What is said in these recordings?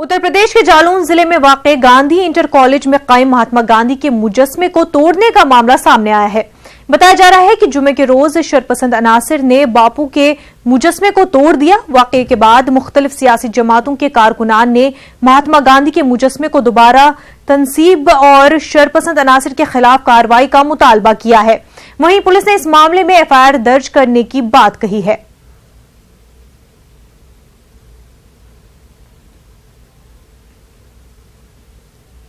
उत्तर प्रदेश के जालौन जिले में वाक़ गांधी इंटर कॉलेज में कायम महात्मा गांधी के मुजस्समे को तोड़ने का मामला सामने आया है। बताया जा रहा है कि जुमे के रोज शरपसंद अनासिर ने बापू के मुजस्समे को तोड़ दिया। वाक़े के बाद मुख्तलिफ सियासी जमातों के कारकुनान ने महात्मा गांधी के मुजस्समे को दोबारा तनसीब और शरपसंद अनासिर के खिलाफ कार्रवाई का मुतालबा किया है। वहीं पुलिस ने इस मामले में एफआईआर दर्ज करने की बात कही है।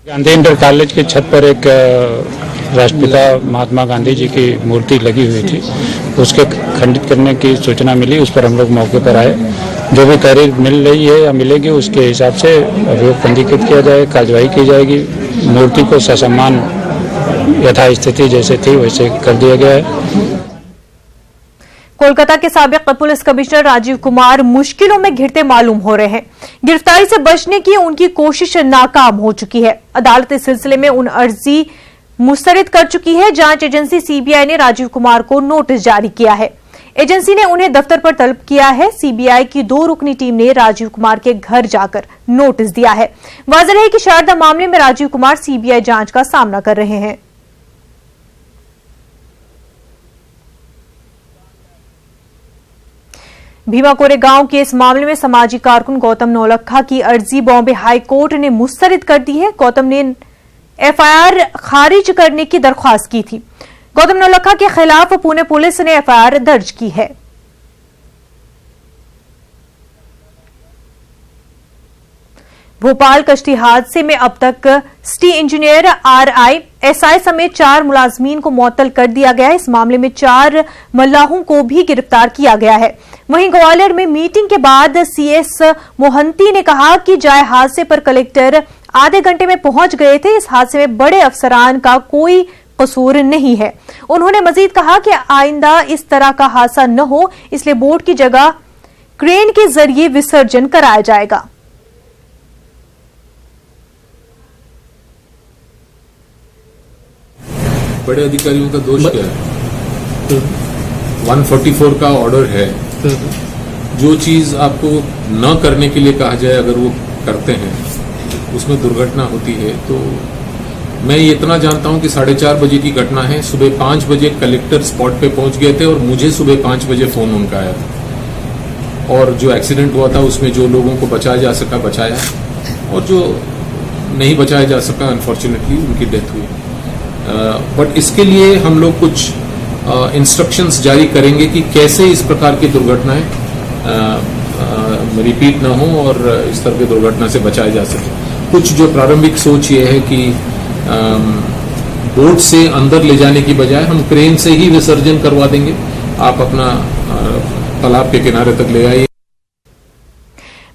गांधी इंटर कॉलेज की छत पर एक राष्ट्रपिता महात्मा गांधी जी की मूर्ति लगी हुई थी। उसके खंडित करने की सूचना मिली, उस पर हम लोग मौके पर आए। जो भी तहरीर मिल रही है या मिलेगी उसके हिसाब से अभियोग पंजीकृत किया जाए, कार्रवाई की जाएगी। मूर्ति को ससम्मान यथास्थिति जैसे थी वैसे कर दिया गया है। कोलकाता के साबिक पुलिस कमिश्नर राजीव कुमार मुश्किलों में घिरते मालूम हो रहे हैं। गिरफ्तारी से बचने की उनकी कोशिश नाकाम हो चुकी है। अदालत इस सिलसिले में उन अर्जी मुस्तरद कर चुकी है। जांच एजेंसी सीबीआई ने राजीव कुमार को नोटिस जारी किया है। एजेंसी ने उन्हें दफ्तर पर तलब किया है। सीबीआई की 2 रुकनी टीम ने राजीव कुमार के घर जाकर नोटिस दिया है। वाज़ेह है कि शारदा मामले में राजीव कुमार सीबीआई जांच का सामना कर रहे हैं। भीमा कोरेगांव के इस मामले में समाजी कारकुन गौतम नौलखा की अर्जी बॉम्बे हाई कोर्ट ने मुस्तरद कर दी है। गौतम ने एफआईआर खारिज करने की दरख्वास्त की थी। गौतम नौलखा के खिलाफ पुणे पुलिस ने एफआईआर दर्ज की है। भोपाल कश्ती हादसे में अब तक सिटी इंजीनियर आरआई एसआई समेत 4 मुलाजमीन को मुअत्तल कर दिया गया है। इस मामले में 4 मल्लाहों को भी गिरफ्तार किया गया है। वहीं ग्वालियर में मीटिंग के बाद सीएस मोहंती ने कहा कि जाए हादसे पर कलेक्टर आधे घंटे में पहुंच गए थे। इस हादसे में बड़े अफसरान का कोई कसूर नहीं है। उन्होंने मजीद कहा कि आइंदा इस तरह का हादसा न हो, इसलिए बोट की जगह क्रेन के जरिए विसर्जन कराया जाएगा। बड़े अधिकारियों का दोष क्या है? 144 का ऑर्डर है। जो चीज आपको न करने के लिए कहा जाए अगर वो करते हैं उसमें दुर्घटना होती है। तो मैं इतना जानता हूं कि 4:30 बजे की घटना है। सुबह 5 बजे कलेक्टर स्पॉट पे पहुंच गए थे और मुझे सुबह 5 बजे फोन उनका आया था। और जो एक्सीडेंट हुआ था उसमें जो लोगों को बचाया जा सका बचाया, और जो नहीं बचाया जा सका अनफॉर्चुनेटली उनकी डेथ हुई। बट इसके लिए हम लोग कुछ इंस्ट्रक्शंस जारी करेंगे कि कैसे इस प्रकार की दुर्घटनाएं रिपीट ना हो और इस तरह की दुर्घटना से बचाया जा सके। कुछ जो प्रारंभिक सोच ये है कि बोट से अंदर ले जाने की बजाय हम क्रेन से ही विसर्जन करवा देंगे। आप अपना तालाब के किनारे तक ले आइए।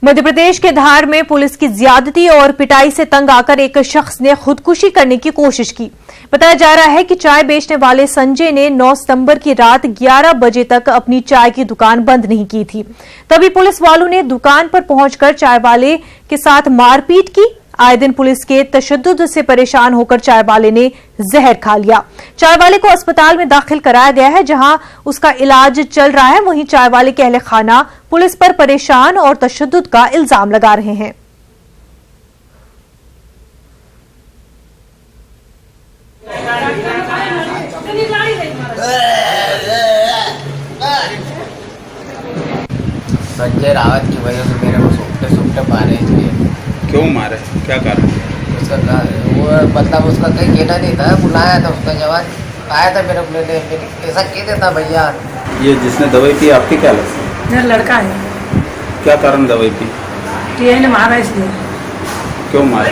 मध्य प्रदेश के धार में पुलिस की ज्यादती और पिटाई से तंग आकर एक शख्स ने खुदकुशी करने की कोशिश की। बताया जा रहा है कि चाय बेचने वाले संजय ने 9 सितंबर की रात 11 बजे तक अपनी चाय की दुकान बंद नहीं की थी। तभी पुलिस वालों ने दुकान पर पहुंचकर चाय वाले के साथ मारपीट की। आए दिन पुलिस के तशद्दुद से परेशान होकर चाय वाले ने जहर खा लिया। चाय वाले को अस्पताल में दाखिल कराया गया है, जहां उसका इलाज चल रहा है। वहीं चाय वाले के अहले खाना पुलिस पर परेशान और तशद्दुद का इल्जाम लगा रहे हैं। संजय रावत की वजह से मेरे को सुपटे मारे। क्यों मारे? क्या कारण? उसका वो मतलब उसका कहीं कहना नहीं था। बुलाया था उसका जवान आया था मेरे को लेने। ऐसा कह देता भैया। ये जिसने दवाई पी आपकी क्या लगता है? मेरा लड़का है। क्या कारण दवाई पी? टीआई ने मारा इसलिए। क्यों मारा?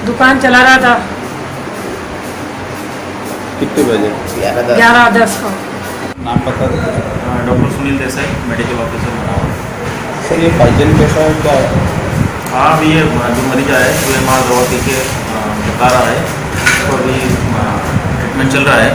दुकान चला रहा था। कितने बजे? 11:10 को। नाम पता? Doctor Sunil Desai, medical officer मनावा। सर ये पाइजन कैसा है, क्या है? हाँ, अभी ये जो मरीज आया है वो मार दवा पी के बता रहा है। तो अभी ट्रीटमेंट चल रहा है।